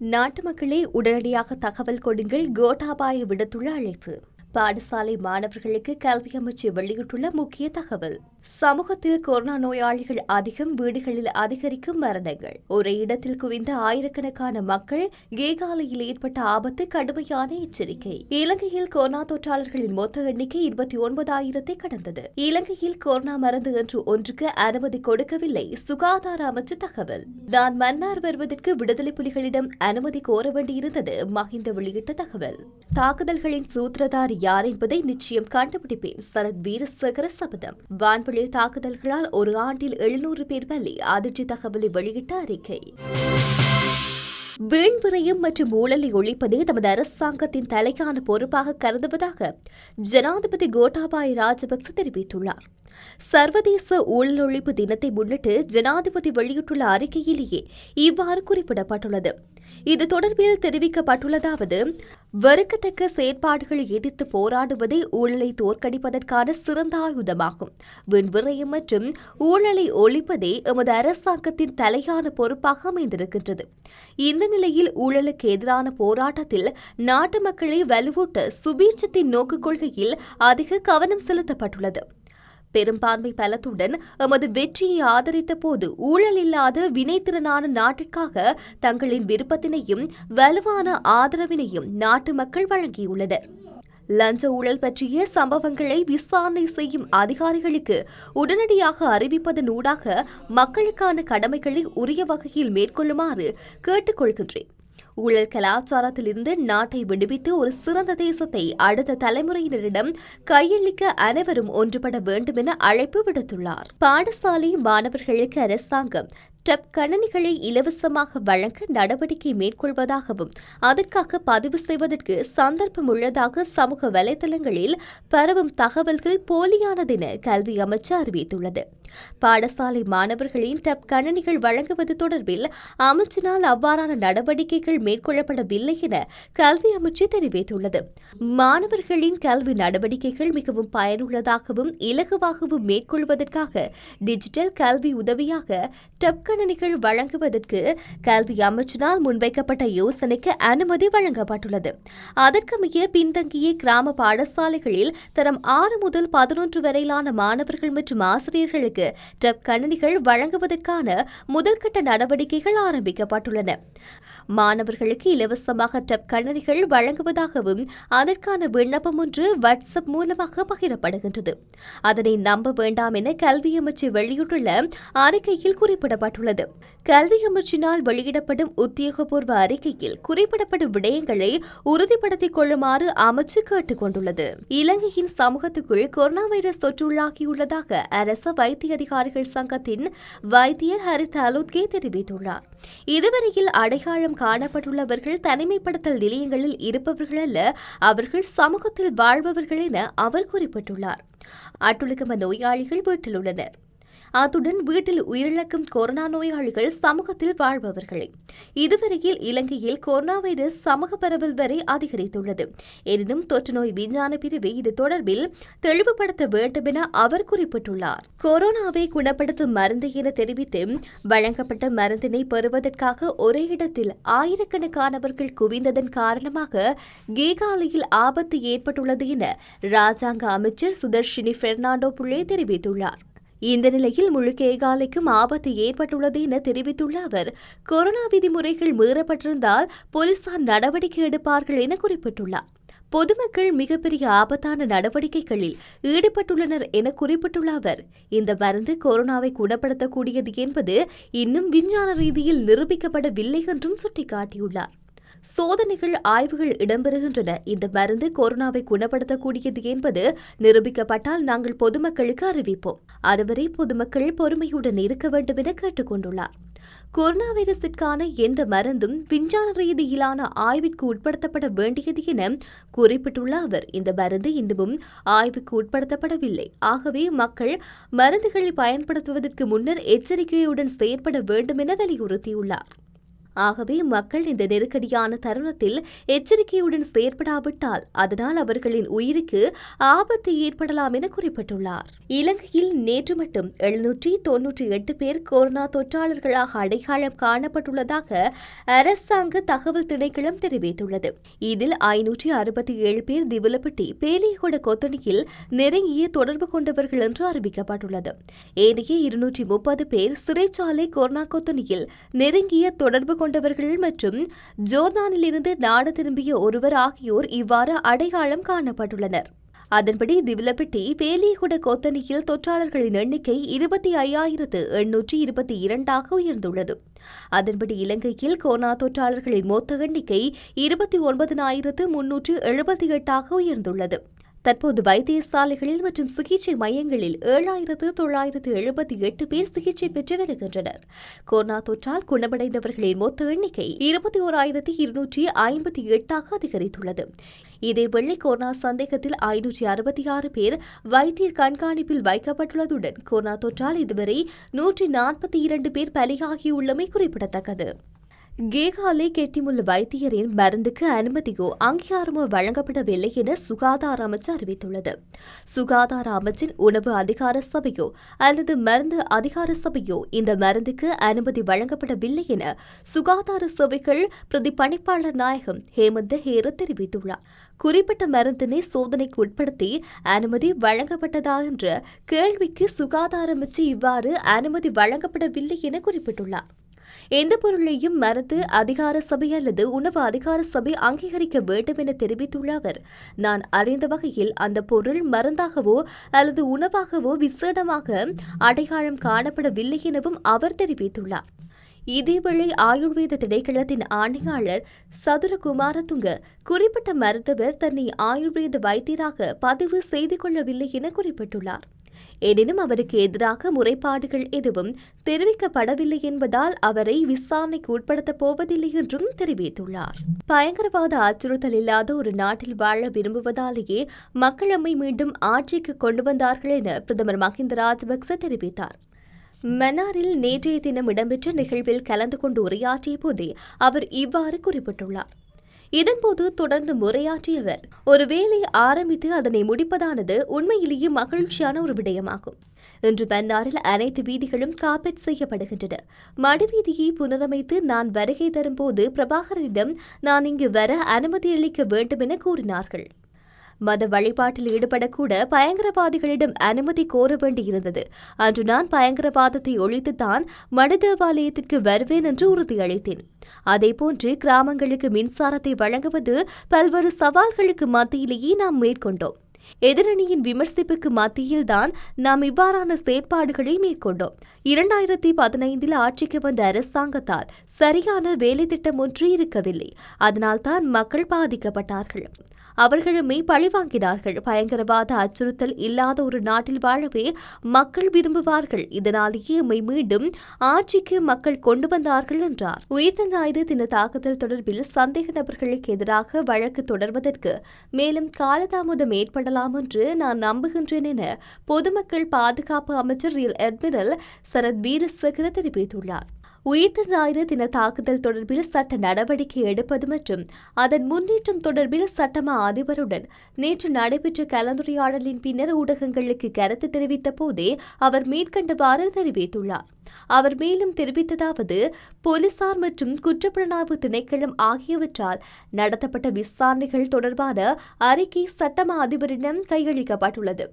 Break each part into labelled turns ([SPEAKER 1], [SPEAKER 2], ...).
[SPEAKER 1] நாட்டு மக்களே உடனடியாக தகவல் கொடுங்கள். கோட்டாபாய விடுத்துள்ள அழைப்பு. பாடசாலை மாணவர்களுக்கு கல்வி அமைச்சு வெளியிட்டுள்ள முக்கிய தகவல். சமூகத்தில் கொரோனா நோயாளிகள் அதிகம், வீடுகளில் அதிகரிக்கும் மரணங்கள். ஒரே இடத்தில் குவிந்த ஆயிரக்கணக்கான மக்கள். கேகாலையில் ஏற்பட்ட ஆபத்து, கடுமையான எச்சரிக்கை. இலங்கையில் கொரோனா தொற்றாளர்களின் மொத்த எண்ணிக்கை 29,000 கடந்தது. இலங்கையில் கொரோனா மருந்து என்று ஒன்றுக்கு அனுமதி கொடுக்கவில்லை சுகாதார அமைச்சு தகவல். நான் மன்னார் வருவதற்கு விடுதலை புலிகளிடம் அனுமதி கோர வேண்டியிருந்தது மஹிந்த வெளியிட்ட தகவல். தாக்குதல்களின் சூத்திரதாரி யார் என்பதை நிச்சயம் கண்டுபிடிப்பேன் சரத் வீரசேகர சபதம். வான்வெளி தாக்குதல்களால் ஒரு ஆண்டில் 700 பேர் பலி. அதிர்ச்சி தகவலை வெளியிட்ட அறிக்கை. வீண் விரயம் மற்றும் ஊழலை ஒழிப்பதே தமது அரசாங்கத்தின் தலைக்கான பொறுப்பாக கருதுவதாக ஜனாதிபதி கோட்டாபாய ராஜபக்ச தெரிவித்துள்ளார். சர்வதேச ஊழல் ஒழிப்பு தினத்தை முன்னிட்டு ஜனாதிபதி வெளியிட்டுள்ள அறிக்கையிலேயே இவ்வாறு குறிப்பிடப்பட்டுள்ளது. இது தொடர்பில் தெரிவிக்கப்பட்டுள்ளதாவது, வெறுக்கத்தக்க செயற்பாடுகளை எதிர்த்து போராடுவதே ஊழலை தோற்கடிப்பதற்கான சிறந்த ஆயுதமாகும். விண்விரயம் மற்றும் ஊழலை ஒழிப்பதே எமது அரசாங்கத்தின் தலையான பொறுப்பாக அமைந்திருக்கின்றது. இந்த நிலையில் ஊழலுக்கு எதிரான போராட்டத்தில் நாட்டு மக்களை வலுவூட்ட சுபீட்சத்தின் நோக்கு கொள்கையில் அதிக கவனம் செலுத்தப்பட்டுள்ளது. பெரும்பான்மை பலத்துடன் எமது வெற்றியை ஆதரித்த போது ஊழல் இல்லாத வினைத்திறனான நாட்டிற்காக தங்களின் விருப்பத்தினையும் வலுவான ஆதரவினையும் நாட்டு மக்கள் வழங்கியுள்ளனர். லஞ்ச ஊழல் பற்றிய சம்பவங்களை விசாரணை செய்யும் அதிகாரிகளுக்கு உடனடியாக அறிவிப்பதன் ஊடாக மக்களுக்கான கடமைகளை உரிய வகையில் மேற்கொள்ளுமாறு கேட்டுக்கொள்கின்றேன். ஊழல் கலாச்சாரத்திலிருந்து நாட்டை விடுவித்து ஒரு சிறந்த தேசத்தை அடுத்த தலைமுறையினரிடம் கையளிக்க அனைவரும் ஒன்றுபட வேண்டும் என அழைப்பு விடுத்துள்ளார். பாடசாலை மாணவர்களுக்கு அரசாங்கம் டப் கணனிகளை இலவசமாக வழங்க நடவடிக்கை மேற்கொள்வதாகவும் அதற்காக பதிவு செய்வதற்கு சந்தர்ப்பம் உள்ளதாக சமூக வலைதளங்களில் பரவும் தகவல்கள் போலியானதென கல்வி அமைச்சு அறிவித்துள்ளது. பாடசாலை மாணவர்களின் டப் கணனிகள் வழங்குவது தொடர்பில் அமைச்சினால் அவ்வாறான நடவடிக்கைகள் மேற்கொள்ளப்படவில்லை என கல்வி அமைச்சு தெரிவித்துள்ளது. மாணவர்களின் கல்வி நடவடிக்கைகள் மிகவும் பயனுள்ளதாகவும் இலகுவாகவும் மேற்கொள்வதற்காக டிஜிட்டல் கல்வி உதவியாக டப் கணனிகள் வழங்குவதற்கு கல்வி அமைச்சினால் முன்வைக்கப்பட்ட யோசனைக்கு அனுமதி வழங்கப்பட்டுள்ளது. அதற்கமைய பின்தங்கிய கிராம பாடசாலைகளில் தரம் 6 முதல் 11 வரையிலான மாணவர்கள் மற்றும் ஆசிரியர்களுக்கு டப் கணினிகள் வழங்குவதற்கான முதல்கட்ட நடவடிக்கைகள் ஆரம்பிக்கப்பட்டுள்ளன. மாணவர்களுக்கு இலவசமாக டப் கணினிகள் வழங்குவதாகவும் அதற்கான விண்ணப்பம் ஒன்று வாட்ஸ்அப் மூலமாக பகிரப்படுகின்றது. அதனை நம்ப வேண்டாம் என கல்வி அமைச்சு வெளியிட்டுள்ள அறிக்கையில் குறிப்பிடப்பட்டுள்ளது. கல்வி அமைச்சினால் வெளியிடப்படும் உத்தியோகபூர்வ அறிக்கையில் குறிப்பிடப்படும் விடயங்களை உறுதிப்படுத்திக் கொள்ளுமாறு அமைச்சு கேட்டுக் கொண்டுள்ளது. இலங்கையின் சமூகத்துக்குள் கொரோனா வைரஸ் தொற்றுள்ளாகியுள்ளதாக அரச வைத்திய அதிகாரிகள் சங்கத்தின் வைத்தியர் ஹரித் அலுத்கே தெரிவித்துள்ளார். இதுவரையில் அடையாளம் காணப்பட்டுள்ளவர்கள் தனிமைப்படுத்தல் நிலையங்களில் இருப்பவர்கள் அல்ல, அவர்கள் சமூகத்தில் வாழ்பவர்கள் என அவர் குறிப்பிட்டுள்ளார். அட்டுழுக்கம நோயாளிகள் வீட்டில் உள்ளனர். அத்துடன் வீட்டில் உயிரிழக்கும் கொரோனா நோயாளிகள் சமூகத்தில் வாழ்பவர்களே. இதுவரையில் இலங்கையில் கொரோனா வைரஸ் சமூக பரவல் வரை அதிகரித்துள்ளது. எனினும் தொற்று நோய் விஞ்ஞான பிரிவு இது தொடர்பில் தெளிவுபடுத்த வேண்டும் என அவர் குறிப்பிட்டுள்ளார். கொரோனாவை குணப்படுத்தும் மருந்து என தெரிவித்து வழங்கப்பட்ட மருந்தினை பெறுவதற்காக ஒரே இடத்தில் ஆயிரக்கணக்கானவர்கள் குவிந்ததன் காரணமாக கேகாலையில் ஆபத்து ஏற்பட்டுள்ளது என ராஜாங்க அமைச்சர் சுதர்ஷினி பெர்னாண்டோ புள்ளே தெரிவித்துள்ளார். இந்த நிலையில் முழு கேகாலைக்கும் ஆபத்து ஏற்பட்டுள்ளது என தெரிவித்துள்ள அவர், கொரோனா விதிமுறைகள் மீறப்பட்டிருந்தால் போலீசார் நடவடிக்கை எடுப்பார்கள் என குறிப்பிட்டுள்ளார். பொதுமக்கள் மிகப்பெரிய ஆபத்தான நடவடிக்கைகளில் ஈடுபட்டுள்ளனர் என குறிப்பிட்டுள்ள அவர், இந்த மருந்து கொரோனாவை குணப்படுத்தக்கூடியது என்பது இன்னும் விஞ்ஞான ரீதியில் நிரூபிக்கப்படவில்லை என்றும் சுட்டிக்காட்டியுள்ளார். சோதனைகள் ஆய்வுகள் இடம்பெறுகின்றன. இந்த மருந்து கொரோனாவை குணப்படுத்தக்கூடியது என்பது நிரூபிக்கப்பட்டால் நாங்கள் பொதுமக்களுக்கு அறிவிப்போம். அதுவரை பொதுமக்கள் பொறுமையுடன் இருக்க வேண்டும் என கேட்டுக் கொண்டுள்ளார். கொரோனா வைரஸிற்கான எந்த மருந்தும் விஞ்ஞான ரீதியிலான ஆய்விற்கு உட்படுத்தப்பட வேண்டியது என குறிப்பிட்டுள்ள அவர், இந்த மருந்து இன்னமும் ஆய்வுக்கு உட்படுத்தப்படவில்லை. ஆகவே மக்கள் மருந்துகளை பயன்படுத்துவதற்கு முன்னர் எச்சரிக்கையுடன் செயற்பட வேண்டும் என வலியுறுத்தியுள்ளார். ஆகவே மக்கள் இந்த நெருக்கடியான தருணத்தில் எச்சரிக்கையுடன் செயற்படாவிட்டால் அதனால் அவர்களின் உயிருக்கு ஆபத்து ஏற்படலாம் என குறிப்பிட்டுள்ளார். இலங்கையில் நேற்று மட்டும் 798 பேர் கொரோனா தொற்றாளர்களாக அடையாளம் காணப்பட்டுள்ளதாக அரசாங்க தகவல் திணைக்களம் தெரிவித்துள்ளது. இதில் 567 பேர் திவலப்பட்டி பேலியகொட கொத்தணியில் நெருங்கிய தொடர்பு கொண்டவர்கள் என்று அறிவிக்கப்பட்டுள்ளது. ஏனைய 230 பேர் சிறைச்சாலை கொரோனா கொத்தணியில் நெருங்கிய தொடர்பு கொண்டவர்கள் மற்றும் ஜோர்தானிலிருந்து நாடு திரும்பிய ஒருவர் ஆகியோர் இவ்வாறு அடையாளம் காணப்பட்டுள்ளனர். அதன்படி திவிலப்பட்டி பேலியகுட கோத்தனியில் தொற்றாளர்களின் எண்ணிக்கை 25,822 உயர்ந்துள்ளது. அதன்படி இலங்கையில் கொரோனா தொற்றாளர்களின் மொத்த எண்ணிக்கை 29,378 உயர்ந்துள்ளது. தற்போது வைத்தியசாலைகளில் மற்றும் சிகிச்சை மையங்களில் 7,978 பேர் சிகிச்சை பெற்று வருகின்றனர். கொரோனா தொற்றால் குணமடைந்தவர்களின் மொத்த எண்ணிக்கை 21,258 அதிகரித்துள்ளது. இதேவேளை கொரோனா சந்தேகத்தில் 566 பேர் வைத்தியர் கண்காணிப்பில் வைக்கப்பட்டுள்ளதுடன் கொரோனா தொற்றால் இதுவரை 142 பேர் பலியாகியுள்ளமை குறிப்பிடத்தக்கது. கேகாலை கெட்டிமுள்ள வைத்தியரின் மருந்துக்கு அனுமதியோ அங்கீகாரமோ வழங்கப்படவில்லை என சுகாதார அமைச்சு அறிவித்துள்ளது. சுகாதார அமைச்சின் உணவு அதிகார சபையோ அல்லது மருந்து அதிகார சபையோ இந்த மருந்துக்கு அனுமதி வழங்கப்படவில்லை என சுகாதார சேவைகள் பிரதி பணிப்பாளர் நாயகம் ஹேமந்த ஹேர தெரிவித்துள்ளார். குறிப்பிட்ட மருந்தினை சோதனைக்கு உட்படுத்தி அனுமதி வழங்கப்பட்டதா என்ற கேள்விக்கு சுகாதார அமைச்சு இவ்வாறு அனுமதி வழங்கப்படவில்லை என குறிப்பிட்டுள்ளார். எந்த பொருளையும் மருந்து அதிகார சபை அல்லது உணவு அதிகார சபை அங்கீகரிக்க வேண்டும் என தெரிவித்துள்ள அவர், நான் அறிந்த வகையில் அந்த பொருள் மருந்தாகவோ அல்லது உணவாகவோ விசேடமாக அடையாளம் காணப்படவில்லை எனவும் அவர் தெரிவித்துள்ளார். இதேவேளை ஆயுர்வேத திணைக்களத்தின் ஆணையாளர் சதுரகுமாரதுங்க குறிப்பிட்ட மருத்துவர் தன்னை ஆயுர்வேத வைத்தியராக பதிவு செய்து கொள்ளவில்லை என குறிப்பிட்டுள்ளார். எனினும் அவருக்கு எதிராக முறைப்பாடுகள் எதுவும் தெரிவிக்கப்படவில்லை என்பதால் அவரை விசாரணைக்கு உட்படுத்தப் போவதில்லை என்றும் தெரிவித்துள்ளார். பயங்கரவாத அச்சுறுத்தல் இல்லாத ஒரு நாட்டில் வாழ விரும்புவதாலேயே மக்கள் நம்மை மீண்டும் ஆட்சிக்கு கொண்டு வந்தார்கள் என பிரதமர் மஹிந்த ராஜபக்ச தெரிவித்தார். மன்னாரில் நேற்றைய தினம் இடம்பெற்ற நிகழ்வில் கலந்து கொண்டு உரையாற்றிய போதே அவர் இவ்வாறு குறிப்பிட்டுள்ளார். இதன்போது தொடர்ந்து உரையாற்றிய அவர், ஒரு வேலை ஆரம்பித்து அதனை முடிப்பதானது உண்மையிலேயே மகிழ்ச்சியான ஒரு விடயமாகும். இன்று மன்னாரில் அனைத்து வீதிகளும் காப்பெட் செய்யப்படுகின்றன. மடுவீதியை புனரமைத்து நான் வருகை தரும்போது பிரபாகரனிடம் நான் இங்கு வர அனுமதி அளிக்க வேண்டும் என கூறினார்கள். மத வழிபாட்டில் ஈடுபடக்கூட பயங்கரவாதிகளிடம் அனுமதி கோர வேண்டியிருந்தது. அன்று நான் பயங்கரவாதத்தை ஒழித்துத்தான் மடு தேவாலயத்திற்கு வருவேன் என்று உறுதியளித்தேன். அதேபோன்று கிராமங்களுக்கு மின்சாரத்தை வழங்குவது பல்வேறு சவால்களுக்கு மத்தியிலேயே நாம் மேற்கொண்டோம். எதிரணியின் விமர்சிப்புக்கு மத்தியில்தான் நாம் இவ்வாறான செயற்பாடுகளை மேற்கொண்டோம். 2015 ஆட்சிக்கு வந்த அரசாங்கத்தால் சரியான வேலை திட்டம் ஒன்று இருக்கவில்லை. அதனால்தான் மக்கள் பாதிக்கப்பட்டார்கள். அவர்களுமே பழிவாங்கினார்கள். பயங்கரவாத அச்சுறுத்தல் இல்லாத ஒரு நாட்டில் வாழவே மக்கள் விரும்புவார்கள். இதனாலேயே எம்மை மீண்டும் ஆட்சிக்கு மக்கள் கொண்டு வந்தார்கள் என்றார். உயிர்த்த ஞாயிறு தின தாக்குதல் தொடர்பில் சந்தேக நபர்களுக்கு எதிராக வழக்கு தொடர்வதற்கு மேலும் காலதாமதம் ஏற்படலாம் என்று நான் நம்புகின்றேன் என பொதுமக்கள் பாதுகாப்பு அமைச்சர் ரியல் அட்மிரல் சரத் வீரசேகர தெரிவித்துள்ளார். உயிர்த்த ஞாயிறு தின தாக்குதல் தொடர்பில் சட்ட நடவடிக்கை எடுப்பது மற்றும் அதன் முன்னேற்றம் தொடர்பில் சட்டமா அதிபருடன் நேற்று நடைபெற்ற கலந்துரையாடலின் பின்னர் ஊடகங்களுக்கு கருத்து தெரிவித்த போதே அவர் மேற்கண்டவாறு தெரிவித்துள்ளார். அவர் மேலும் தெரிவித்ததாவது, போலீசார் மற்றும் குற்றப்புலனாய்வு திணைக்களம் ஆகியவற்றால் நடத்தப்பட்ட விசாரணைகள் தொடர்பான அறிக்கை சட்டமா அதிபரிடம் கையளிக்கப்பட்டுள்ளது.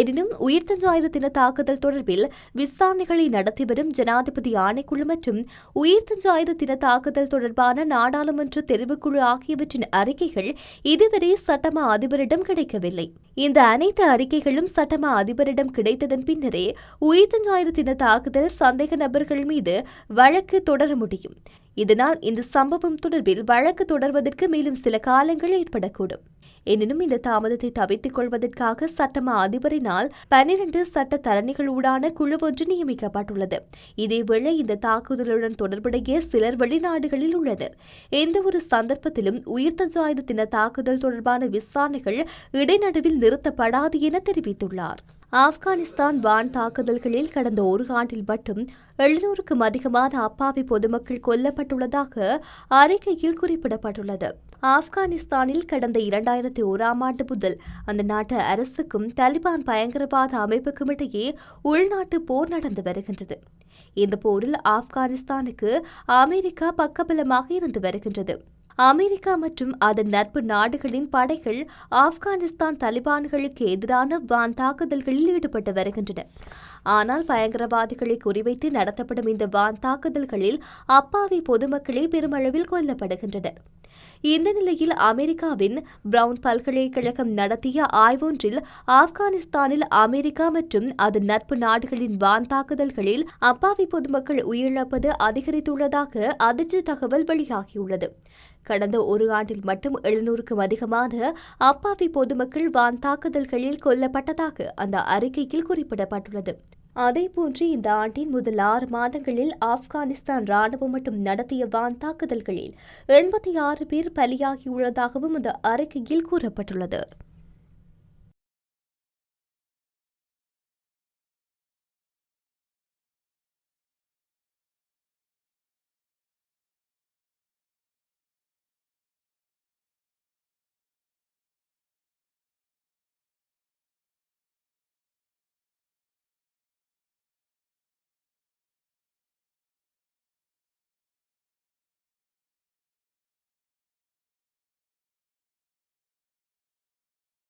[SPEAKER 1] எனினும் உயிர்த்த ஞாயிறு தின தாக்குதல் தொடர்பில் விசாரணைகளை நடத்தி வரும் ஜனாதிபதி ஆணைக்குழு மற்றும் உயிர்த்த ஞாயிறு தின தாக்குதல் தொடர்பான நாடாளுமன்ற தெரிவுக்குழு ஆகியவற்றின் அறிக்கைகள் இதுவரை சட்டமா அதிபரிடம் கிடைக்கவில்லை. இந்த அனைத்து அறிக்கைகளும் சட்டமா அதிபரிடம் கிடைத்ததன் பின்னரே உயிர்த்த ஞாயிறு தின தாக்குதல் சந்தேக நபர்கள் மீது வழக்கு தொடர முடியும். இதனால் இந்த சம்பவம் தொடர்பில் வழக்கு தொடர்வதற்கு மேலும் சில காலங்கள் ஏற்படக்கூடும். எனினும் இந்த தாமதத்தை தவிர்த்துக் கொள்வதற்காக சட்டமா அதிபரினால் 12 சட்ட தரணிகளூடான குழு ஒன்று நியமிக்கப்பட்டுள்ளது. இதேவேளை இந்த தாக்குதலுடன் தொடர்புடைய சிலர் வெளிநாடுகளில் உள்ளனர். எந்தவொரு சந்தர்ப்பத்திலும் உயிர்த்த ஞாயிறு தின தாக்குதல் தொடர்பான விசாரணைகள் இடைநடுவில் நிறுத்தப்படாது என தெரிவித்துள்ளார். ஆப்கானிஸ்தான் வான் தாக்குதல்களில் கடந்த ஒரு ஆண்டில் மட்டும் 700க்கும் அதிகமான அப்பாவி பொதுமக்கள் கொல்லப்பட்டுள்ளதாக அறிக்கையில் குறிப்பிடப்பட்டுள்ளது. ஆப்கானிஸ்தானில் கடந்த 2001ஆம் ஆண்டு முதல் அந்த நாட்டு அரசுக்கும் தாலிபான் பயங்கரவாத அமைப்புக்கும் இடையே உள்நாட்டு போர் நடந்து வருகின்றது. இந்த போரில் ஆப்கானிஸ்தானுக்கு அமெரிக்கா பக்கபலமாக இருந்து வருகின்றது. அமெரிக்கா மற்றும் அதன் நட்பு நாடுகளின் படைகள் ஆப்கானிஸ்தான் தாலிபான்களுக்கு எதிரான வான் தாக்குதல்களில் ஈடுபட்டு வருகின்றன. ஆனால் பயங்கரவாதிகளை குறிவைத்து நடத்தப்படும் இந்த வான் தாக்குதல்களில் அப்பாவி பொதுமக்களே பெருமளவில் கொல்லப்படுகின்றனர். இந்த நிலையில் அமெரிக்காவின் பிரவுன் பல்கலைக்கழகம் நடத்திய ஆய்வொன்றில் ஆப்கானிஸ்தானில் அமெரிக்கா மற்றும் அதன் நட்பு நாடுகளின் வான் தாக்குதல்களில் அப்பாவி பொதுமக்கள் உயிரிழப்பது அதிகரித்துள்ளதாக அதிர்ச்சி தகவல் வெளியாகியுள்ளது. கடந்த ஒரு ஆண்டில் மட்டும் 700க்கும் அதிகமான அப்பாவி பொதுமக்கள் வான் தாக்குதல்களில் கொல்லப்பட்டதாக அந்த அறிக்கையில் குறிப்பிடப்பட்டுள்ளது. அதேபோன்று இந்த ஆண்டின் முதல் 6 மாதங்களில் ஆப்கானிஸ்தான் ராணுவம் மட்டும் நடத்திய வான் தாக்குதல்களில் 86 பேர் பலியாகியுள்ளதாகவும் அந்த அறிக்கையில் கூறப்பட்டுள்ளது.